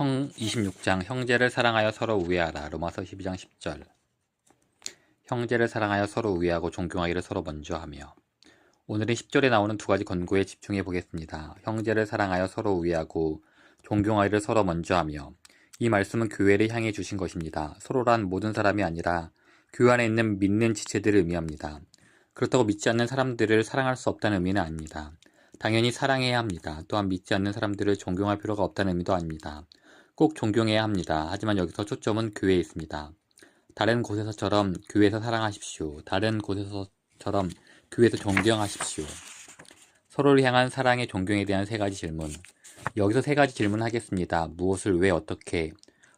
26장 형제를 사랑하여 서로 우애하라. 로마서 12장 10절. 형제를 사랑하여 서로 우애하고 존경하기를 서로 먼저 하며. 오늘은 10절에 나오는 두 가지 권고에 집중해 보겠습니다. 형제를 사랑하여 서로 우애하고 존경하기를 서로 먼저 하며. 이 말씀은 교회를 향해 주신 것입니다. 서로란 모든 사람이 아니라 교회 안에 있는 믿는 지체들을 의미합니다. 그렇다고 믿지 않는 사람들을 사랑할 수 없다는 의미는 아닙니다. 당연히 사랑해야 합니다. 또한 믿지 않는 사람들을 존경할 필요가 없다는 의미도 아닙니다. 꼭 존경해야 합니다. 하지만 여기서 초점은 교회에 있습니다. 다른 곳에서처럼 교회에서 사랑하십시오. 다른 곳에서처럼 교회에서 존경하십시오. 서로를 향한 사랑의 존경에 대한 세 가지 질문. 여기서 세 가지 질문 하겠습니다. 무엇을, 왜, 어떻게?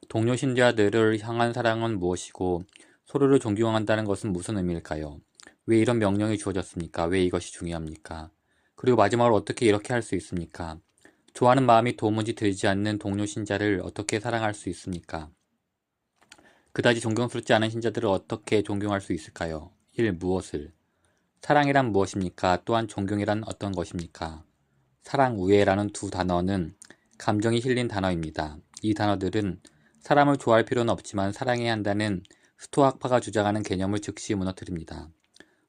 동료 신자들을 향한 사랑은 무엇이고 서로를 존경한다는 것은 무슨 의미일까요? 왜 이런 명령이 주어졌습니까? 왜 이것이 중요합니까? 그리고 마지막으로 어떻게 이렇게 할 수 있습니까? 좋아하는 마음이 도무지 들지 않는 동료 신자를 어떻게 사랑할 수 있습니까? 그다지 존경스럽지 않은 신자들을 어떻게 존경할 수 있을까요? 1. 무엇을? 사랑이란 무엇입니까? 또한 존경이란 어떤 것입니까? 사랑, 우애라는 두 단어는 감정이 실린 단어입니다. 이 단어들은 사람을 좋아할 필요는 없지만 사랑해야 한다는 스토아파가 주장하는 개념을 즉시 무너뜨립니다.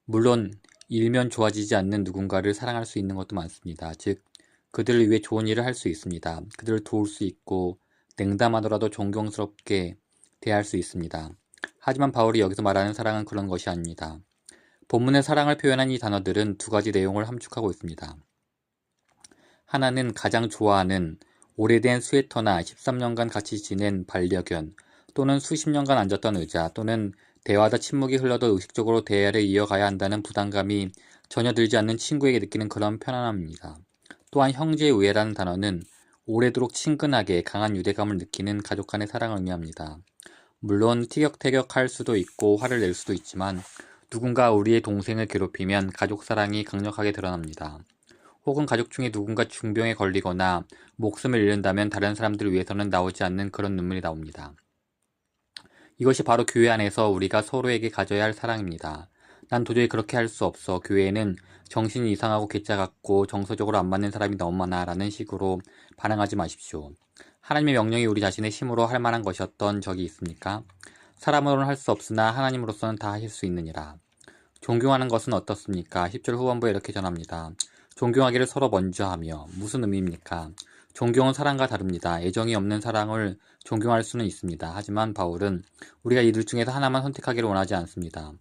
물론 일면 좋아지지 않는 누군가를 사랑할 수 있는 것도 많습니다. 즉 그들을 위해 좋은 일을 할 수 있습니다. 그들을 도울 수 있고 냉담하더라도 존경스럽게 대할 수 있습니다. 하지만 바울이 여기서 말하는 사랑은 그런 것이 아닙니다. 본문의 사랑을 표현한 이 단어들은 두 가지 내용을 함축하고 있습니다. 하나는 가장 좋아하는 오래된 스웨터나 13년간 같이 지낸 반려견 또는 수십 년간 앉았던 의자 또는 대화하다 침묵이 흘러도 의식적으로 대화를 이어가야 한다는 부담감이 전혀 들지 않는 친구에게 느끼는 그런 편안함입니다. 또한 형제의 우애라는 단어는 오래도록 친근하게 강한 유대감을 느끼는 가족 간의 사랑을 의미합니다. 물론 티격태격할 수도 있고 화를 낼 수도 있지만 누군가 우리의 동생을 괴롭히면 가족 사랑이 강력하게 드러납니다. 혹은 가족 중에 누군가 중병에 걸리거나 목숨을 잃는다면 다른 사람들을 위해서는 나오지 않는 그런 눈물이 나옵니다. 이것이 바로 교회 안에서 우리가 서로에게 가져야 할 사랑입니다. 난 도저히 그렇게 할 수 없어. 교회에는 정신이 이상하고 괴짜 같고 정서적으로 안 맞는 사람이 너무 많아 라는 식으로 반응하지 마십시오. 하나님의 명령이 우리 자신의 힘으로 할 만한 것이었던 적이 있습니까? 사람으로는 할 수 없으나 하나님으로서는 다 하실 수 있느니라. 존경하는 것은 어떻습니까? 10절 후반부에 이렇게 전합니다. 존경하기를 서로 먼저 하며. 무슨 의미입니까? 존경은 사랑과 다릅니다. 애정이 없는 사랑을 존경할 수는 있습니다. 하지만 바울은 우리가 이 둘 중에서 하나만 선택하기를 원하지 않습니다.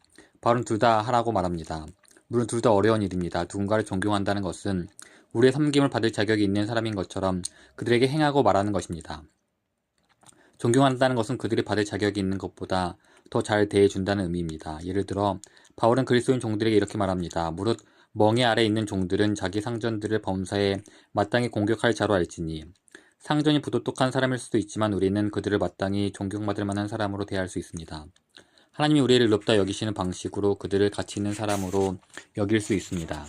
바울은 둘 다 하라고 말합니다. 물론 둘 다 어려운 일입니다. 누군가를 존경한다는 것은 우리의 섬김을 받을 자격이 있는 사람인 것처럼 그들에게 행하고 말하는 것입니다. 존경한다는 것은 그들이 받을 자격이 있는 것보다 더 잘 대해준다는 의미입니다. 예를 들어 바울은 그리스도인 종들에게 이렇게 말합니다. 무릇 멍에 아래 있는 종들은 자기 상전들을 범사에 마땅히 공격할 자로 알지니. 상전이 부도똑한 사람일 수도 있지만 우리는 그들을 마땅히 존경받을 만한 사람으로 대할 수 있습니다. 하나님이 우리를 의롭다 여기시는 방식으로 그들을 가치 있는 사람으로 여길 수 있습니다.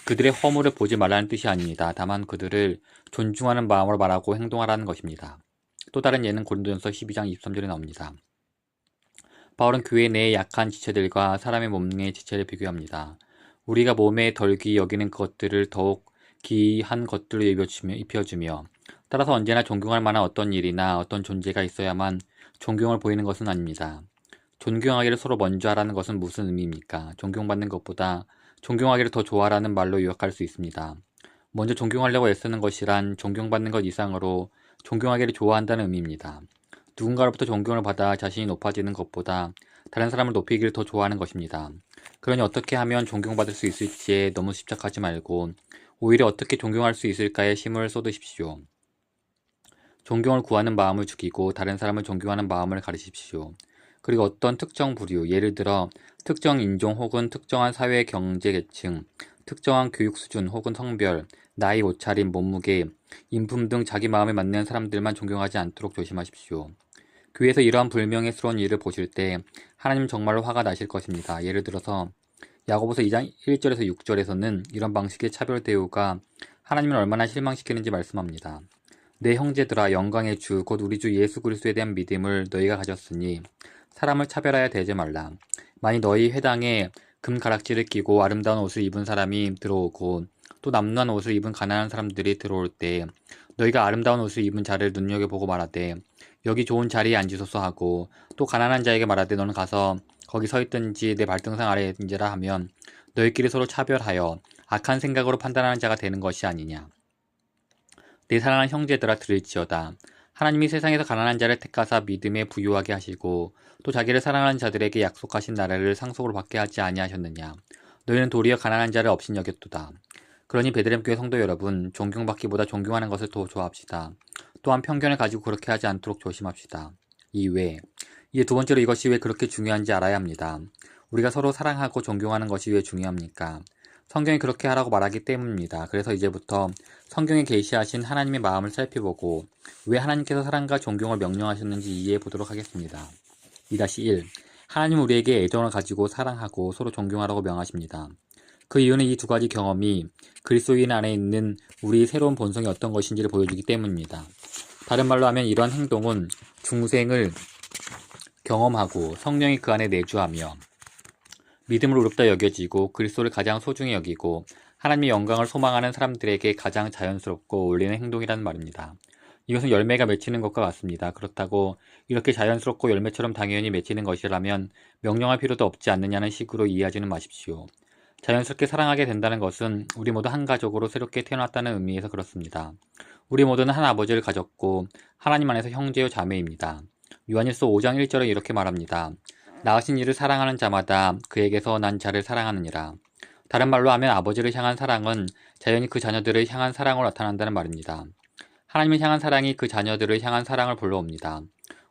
그들의 허물을 보지 말라는 뜻이 아닙니다. 다만 그들을 존중하는 마음으로 말하고 행동하라는 것입니다. 또 다른 예는 고린도전서 12장 23절에 나옵니다. 바울은 교회 내의 약한 지체들과 사람의 몸 내의 지체를 비교합니다. 우리가 몸에 덜 귀히 여기는 것들을 더욱 귀한 것들로 입혀주며 따라서 언제나 존경할 만한 어떤 일이나 어떤 존재가 있어야만 존경을 보이는 것은 아닙니다. 존경하기를 서로 먼저 하라는 것은 무슨 의미입니까? 존경받는 것보다 존경하기를 더 좋아라는 말로 요약할 수 있습니다. 먼저 존경하려고 애쓰는 것이란 존경받는 것 이상으로 존경하기를 좋아한다는 의미입니다. 누군가로부터 존경을 받아 자신이 높아지는 것보다 다른 사람을 높이기를 더 좋아하는 것입니다. 그러니 어떻게 하면 존경받을 수 있을지에 너무 집착하지 말고 오히려 어떻게 존경할 수 있을까에 힘을 쏟으십시오. 존경을 구하는 마음을 죽이고 다른 사람을 존경하는 마음을 가르치십시오. 그리고 어떤 특정 부류, 예를 들어 특정 인종 혹은 특정한 사회 경제 계층, 특정한 교육 수준 혹은 성별, 나이, 옷차림, 몸무게, 인품 등 자기 마음에 맞는 사람들만 존경하지 않도록 조심하십시오. 교회에서 이러한 불명예스러운 일을 보실 때 하나님 정말로 화가 나실 것입니다. 예를 들어서 야고보서 2장 1절에서 6절에서는 이런 방식의 차별 대우가 하나님을 얼마나 실망시키는지 말씀합니다. 내 형제들아, 영광의 주 곧 우리 주 예수 그리스도에 대한 믿음을 너희가 가졌으니 사람을 차별하여 대지 말라. 만일 너희 회당에 금가락지를 끼고 아름다운 옷을 입은 사람이 들어오고 또 남루한 옷을 입은 가난한 사람들이 들어올 때 너희가 아름다운 옷을 입은 자를 눈여겨보고 말하되 여기 좋은 자리에 앉으소서 하고 또 가난한 자에게 말하되 너는 가서 거기 서 있든지 내 발등상 아래에 앉으라 하면 너희끼리 서로 차별하여 악한 생각으로 판단하는 자가 되는 것이 아니냐. 내 사랑하는 형제들아 들을지어다. 하나님이 세상에서 가난한 자를 택하사 믿음에 부유하게 하시고 또 자기를 사랑하는 자들에게 약속하신 나라를 상속으로 받게 하지 아니하셨느냐. 너희는 도리어 가난한 자를 업신여겼도다. 그러니 베들레헴교회 성도 여러분, 존경받기보다 존경하는 것을 더 좋아합시다. 또한 편견을 가지고 그렇게 하지 않도록 조심합시다. 이제 두 번째로 이것이 왜 그렇게 중요한지 알아야 합니다. 우리가 서로 사랑하고 존경하는 것이 왜 중요합니까? 성경이 그렇게 하라고 말하기 때문입니다. 그래서 이제부터 성경에 계시하신 하나님의 마음을 살펴보고 왜 하나님께서 사랑과 존경을 명령하셨는지 이해해 보도록 하겠습니다. 2-1. 하나님은 우리에게 애정을 가지고 사랑하고 서로 존경하라고 명하십니다. 그 이유는 이 두 가지 경험이 그리스도인 안에 있는 우리의 새로운 본성이 어떤 것인지를 보여주기 때문입니다. 다른 말로 하면 이러한 행동은 중생을 경험하고 성령이 그 안에 내주하며 믿음으로 의롭다 여겨지고 그리스도를 가장 소중히 여기고 하나님의 영광을 소망하는 사람들에게 가장 자연스럽고 어울리는 행동이라는 말입니다. 이것은 열매가 맺히는 것과 같습니다. 그렇다고 이렇게 자연스럽고 열매처럼 당연히 맺히는 것이라면 명령할 필요도 없지 않느냐는 식으로 이해하지는 마십시오. 자연스럽게 사랑하게 된다는 것은 우리 모두 한 가족으로 새롭게 태어났다는 의미에서 그렇습니다. 우리 모두는 한 아버지를 가졌고 하나님 안에서 형제요 자매입니다. 요한일서 5장 1절에 이렇게 말합니다. 낳으신 이를 사랑하는 자마다 그에게서 난 자를 사랑하느니라. 다른 말로 하면 아버지를 향한 사랑은 자연히 그 자녀들을 향한 사랑으로 나타난다는 말입니다. 하나님을 향한 사랑이 그 자녀들을 향한 사랑을 불러옵니다.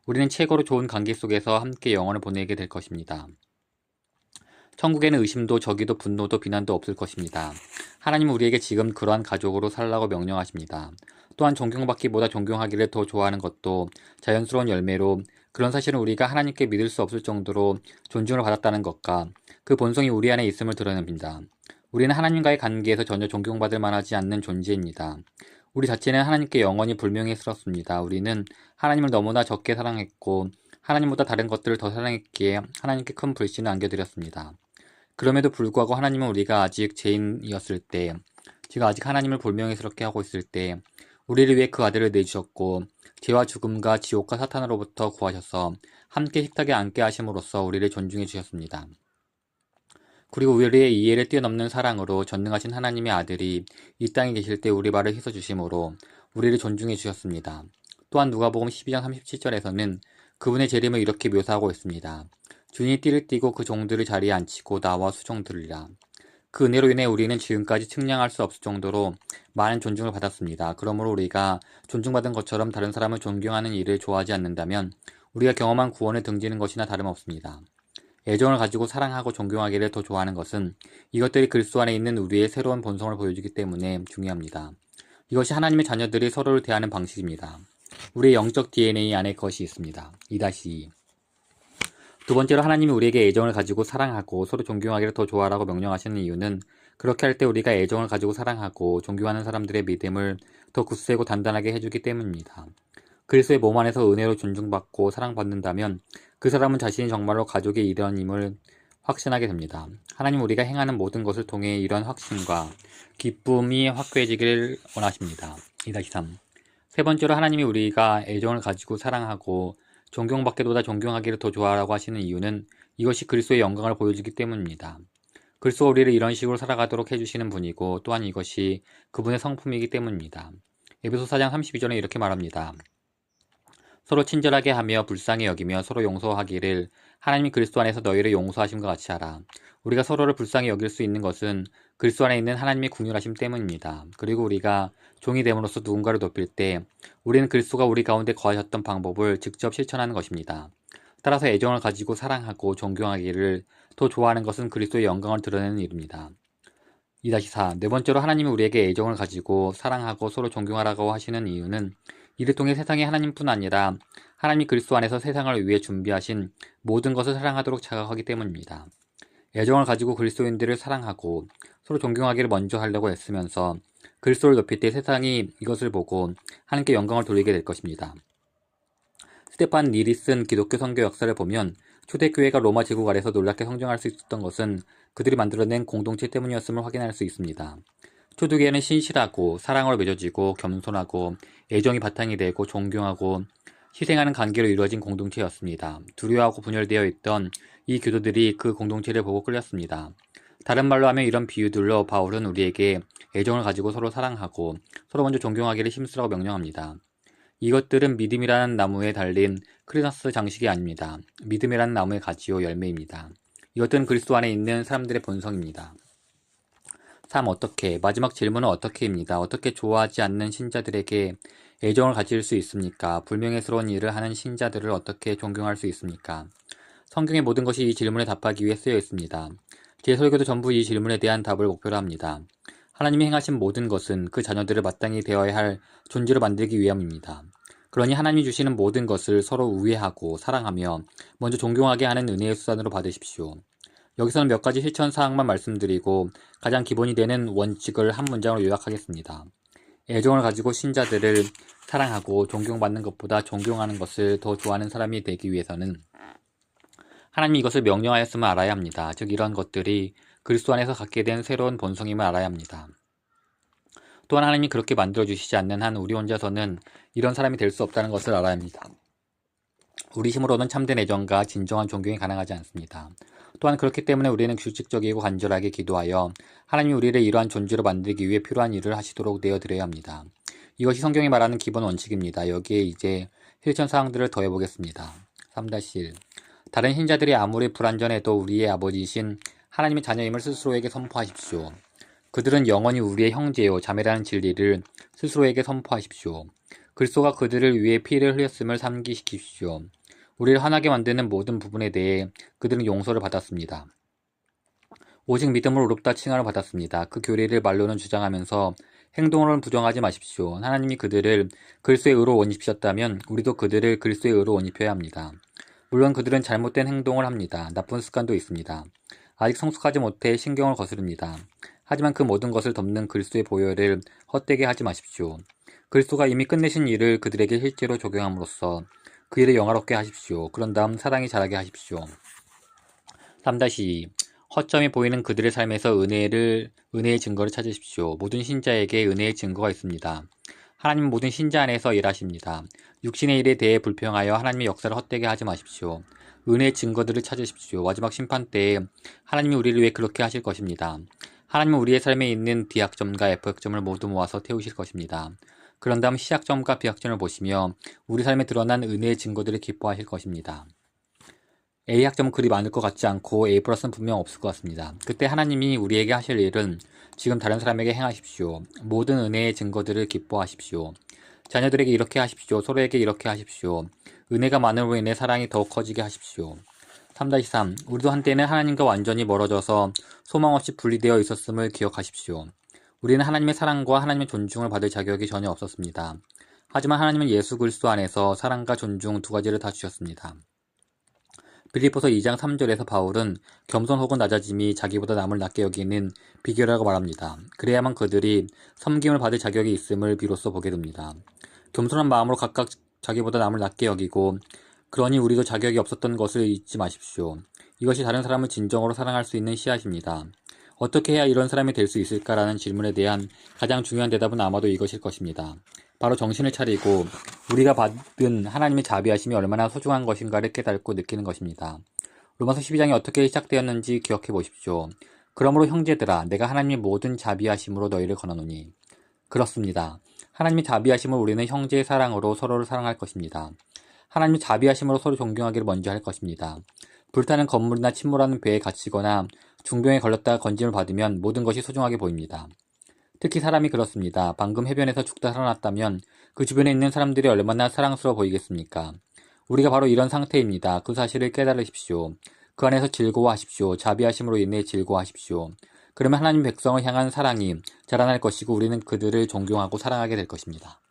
우리는 최고로 좋은 관계 속에서 함께 영원을 보내게 될 것입니다. 천국에는 의심도 저기도 분노도 비난도 없을 것입니다. 하나님은 우리에게 지금 그러한 가족으로 살라고 명령하십니다. 또한 존경받기보다 존경하기를 더 좋아하는 것도 자연스러운 열매로 그런 사실은 우리가 하나님께 믿을 수 없을 정도로 존중을 받았다는 것과 그 본성이 우리 안에 있음을 드러냅니다. 우리는 하나님과의 관계에서 전혀 존경받을 만하지 않는 존재입니다. 우리 자체는 하나님께 영원히 불명예스럽습니다. 우리는 하나님을 너무나 적게 사랑했고 하나님보다 다른 것들을 더 사랑했기에 하나님께 큰 불신을 안겨드렸습니다. 그럼에도 불구하고 하나님은 우리가 아직 죄인이었을 때, 제가 아직 하나님을 불명예스럽게 하고 있을 때 우리를 위해 그 아들을 내주셨고 죄와 죽음과 지옥과 사탄으로부터 구하셔서 함께 식탁에 앉게 하심으로써 우리를 존중해 주셨습니다. 그리고 우리의 이해를 뛰어넘는 사랑으로 전능하신 하나님의 아들이 이 땅에 계실 때 우리 발을 씻어 주심으로 우리를 존중해 주셨습니다. 또한 누가복음 12장 37절에서는 그분의 재림을 이렇게 묘사하고 있습니다. 주인이 띠를 띠고 그 종들을 자리에 앉히고 나와 수종 들으리라. 그 은혜로 인해 우리는 지금까지 측량할 수 없을 정도로 많은 존중을 받았습니다. 그러므로 우리가 존중받은 것처럼 다른 사람을 존경하는 일을 좋아하지 않는다면 우리가 경험한 구원을 등지는 것이나 다름없습니다. 애정을 가지고 사랑하고 존경하기를 더 좋아하는 것은 이것들이 그리스도 안에 있는 우리의 새로운 본성을 보여주기 때문에 중요합니다. 이것이 하나님의 자녀들이 서로를 대하는 방식입니다. 우리의 영적 DNA 안에 그것이 있습니다. 2-2. 두 번째로 하나님이 우리에게 애정을 가지고 사랑하고 서로 존경하기를 더 좋아하라고 명령하시는 이유는 그렇게 할 때 우리가 애정을 가지고 사랑하고 존경하는 사람들의 믿음을 더 굳세고 단단하게 해주기 때문입니다. 그리스도의 몸 안에서 은혜로 존중받고 사랑받는다면 그 사람은 자신이 정말로 가족의 일원임을 확신하게 됩니다. 하나님 우리가 행하는 모든 것을 통해 이런 확신과 기쁨이 확고해지기를 원하십니다. 2-3. 세 번째로 하나님이 우리가 애정을 가지고 사랑하고 존경받기보다 존경하기를 더 좋아하라고 하시는 이유는 이것이 그리스도의 영광을 보여주기 때문입니다. 그리스도가 우리를 이런 식으로 살아가도록 해주시는 분이고 또한 이것이 그분의 성품이기 때문입니다. 에베소 4장 32절에 이렇게 말합니다. 서로 친절하게 하며 불쌍히 여기며 서로 용서하기를 하나님이 그리스도 안에서 너희를 용서하심과 같이 하라. 우리가 서로를 불쌍히 여길 수 있는 것은 그리스도 안에 있는 하나님의 궁휼하심 때문입니다. 그리고 우리가 종이 됨으로써 누군가를 높일 때 우리는 그리스도가 우리 가운데 거하셨던 방법을 직접 실천하는 것입니다. 따라서 애정을 가지고 사랑하고 존경하기를 더 좋아하는 것은 그리스도의 영광을 드러내는 일입니다. 2-4. 네 번째로 하나님이 우리에게 애정을 가지고 사랑하고 서로 존경하라고 하시는 이유는 이를 통해 세상이 하나님뿐 아니라 하나님이 그리스도 안에서 세상을 위해 준비하신 모든 것을 사랑하도록 자각하기 때문입니다. 애정을 가지고 그리스도인들을 사랑하고 서로 존경하기를 먼저 하려고 애쓰면서 그리스도를 높일 때 세상이 이것을 보고 하나님께 영광을 돌리게 될 것입니다. 스테판 닐이 쓴 기독교 선교 역사를 보면 초대교회가 로마 제국 아래서 놀랍게 성장할 수 있었던 것은 그들이 만들어낸 공동체 때문이었음을 확인할 수 있습니다. 초두개는 신실하고 사랑으로 맺어지고 겸손하고 애정이 바탕이 되고 존경하고 희생하는 관계로 이루어진 공동체였습니다. 두려워하고 분열되어 있던 이 교도들이 그 공동체를 보고 끌렸습니다. 다른 말로 하면 이런 비유들로 바울은 우리에게 애정을 가지고 서로 사랑하고 서로 먼저 존경하기를 힘쓰라고 명령합니다. 이것들은 믿음이라는 나무에 달린 크리스마스 장식이 아닙니다. 믿음이라는 나무의 가지요 열매입니다. 이것들은 그리스도 안에 있는 사람들의 본성입니다. 3. 어떻게? 마지막 질문은 어떻게입니다. 어떻게 좋아하지 않는 신자들에게 애정을 가질 수 있습니까? 불명예스러운 일을 하는 신자들을 어떻게 존경할 수 있습니까? 성경의 모든 것이 이 질문에 답하기 위해 쓰여 있습니다. 제 설교도 전부 이 질문에 대한 답을 목표로 합니다. 하나님이 행하신 모든 것은 그 자녀들을 마땅히 되어야 할 존재로 만들기 위함입니다. 그러니 하나님이 주시는 모든 것을 서로 우애하고 사랑하며 먼저 존경하게 하는 은혜의 수단으로 받으십시오. 여기서는 몇 가지 실천 사항만 말씀드리고 가장 기본이 되는 원칙을 한 문장으로 요약하겠습니다. 애정을 가지고 신자들을 사랑하고 존경받는 것보다 존경하는 것을 더 좋아하는 사람이 되기 위해서는 하나님이 이것을 명령하였음을 알아야 합니다. 즉 이런 것들이 그리스도 안에서 갖게 된 새로운 본성임을 알아야 합니다. 또한 하나님이 그렇게 만들어주시지 않는 한 우리 혼자서는 이런 사람이 될 수 없다는 것을 알아야 합니다. 우리 힘으로는 참된 애정과 진정한 존경이 가능하지 않습니다. 또한 그렇기 때문에 우리는 규칙적이고 간절하게 기도하여 하나님이 우리를 이러한 존재로 만들기 위해 필요한 일을 하시도록 내어드려야 합니다. 이것이 성경이 말하는 기본 원칙입니다. 여기에 이제 실천 사항들을 더해보겠습니다. 3-1 다른 신자들이 아무리 불완전해도 우리의 아버지이신 하나님의 자녀임을 스스로에게 선포하십시오. 그들은 영원히 우리의 형제요 자매라는 진리를 스스로에게 선포하십시오. 그리스도가 그들을 위해 피를 흘렸음을 상기시키십시오. 우리를 화나게 만드는 모든 부분에 대해 그들은 용서를 받았습니다. 오직 믿음으로 의롭다 칭함을 받았습니다. 그 교리를 말로는 주장하면서 행동으로는 부정하지 마십시오. 하나님이 그들을 그리스도의 의로 원입하셨다면 우리도 그들을 그리스도의 의로 원입해야 합니다. 물론 그들은 잘못된 행동을 합니다. 나쁜 습관도 있습니다. 아직 성숙하지 못해 신경을 거스릅니다. 하지만 그 모든 것을 덮는 그리스도의 보혈을 헛되게 하지 마십시오. 그리스도가 이미 끝내신 일을 그들에게 실제로 적용함으로써 그 일을 영화롭게 하십시오. 그런 다음 사랑이 자라게 하십시오. 3-2 허점이 보이는 그들의 삶에서 은혜의 증거를 찾으십시오. 모든 신자에게 은혜의 증거가 있습니다. 하나님은 모든 신자 안에서 일하십니다. 육신의 일에 대해 불평하여 하나님의 역사를 헛되게 하지 마십시오. 은혜의 증거들을 찾으십시오. 마지막 심판 때에 하나님이 우리를 위해 그렇게 하실 것입니다. 하나님은 우리의 삶에 있는 D학점과 F학점을 모두 모아서 태우실 것입니다. 그런 다음 C학점과 B학점을 보시며 우리 삶에 드러난 은혜의 증거들을 기뻐하실 것입니다. A학점은 그리 많을 것 같지 않고 A+는 분명 없을 것 같습니다. 그때 하나님이 우리에게 하실 일은 지금 다른 사람에게 행하십시오. 모든 은혜의 증거들을 기뻐하십시오. 자녀들에게 이렇게 하십시오. 서로에게 이렇게 하십시오. 은혜가 많음으로 인해 사랑이 더욱 커지게 하십시오. 3-3 우리도 한때는 하나님과 완전히 멀어져서 소망 없이 분리되어 있었음을 기억하십시오. 우리는 하나님의 사랑과 하나님의 존중을 받을 자격이 전혀 없었습니다. 하지만 하나님은 예수 그리스도 안에서 사랑과 존중 두 가지를 다 주셨습니다. 빌립보서 2장 3절에서 바울은 겸손 혹은 낮아짐이 자기보다 남을 낮게 여기는 비결이라고 말합니다. 그래야만 그들이 섬김을 받을 자격이 있음을 비로소 보게 됩니다. 겸손한 마음으로 각각 자기보다 남을 낮게 여기고 그러니 우리도 자격이 없었던 것을 잊지 마십시오. 이것이 다른 사람을 진정으로 사랑할 수 있는 씨앗입니다. 어떻게 해야 이런 사람이 될 수 있을까라는 질문에 대한 가장 중요한 대답은 아마도 이것일 것입니다. 바로 정신을 차리고 우리가 받은 하나님의 자비하심이 얼마나 소중한 것인가를 깨닫고 느끼는 것입니다. 로마서 12장이 어떻게 시작되었는지 기억해 보십시오. 그러므로 형제들아 내가 하나님의 모든 자비하심으로 너희를 권하노니 그렇습니다. 하나님의 자비하심을 우리는 형제의 사랑으로 서로를 사랑할 것입니다. 하나님의 자비하심으로 서로 존경하기를 먼저 할 것입니다. 불타는 건물이나 침몰하는 배에 갇히거나 중병에 걸렸다가 건짐을 받으면 모든 것이 소중하게 보입니다. 특히 사람이 그렇습니다. 방금 해변에서 죽다 살아났다면 그 주변에 있는 사람들이 얼마나 사랑스러워 보이겠습니까? 우리가 바로 이런 상태입니다. 그 사실을 깨달으십시오. 그 안에서 즐거워하십시오. 자비하심으로 인해 즐거워하십시오. 그러면 하나님 백성을 향한 사랑이 자라날 것이고 우리는 그들을 존경하고 사랑하게 될 것입니다.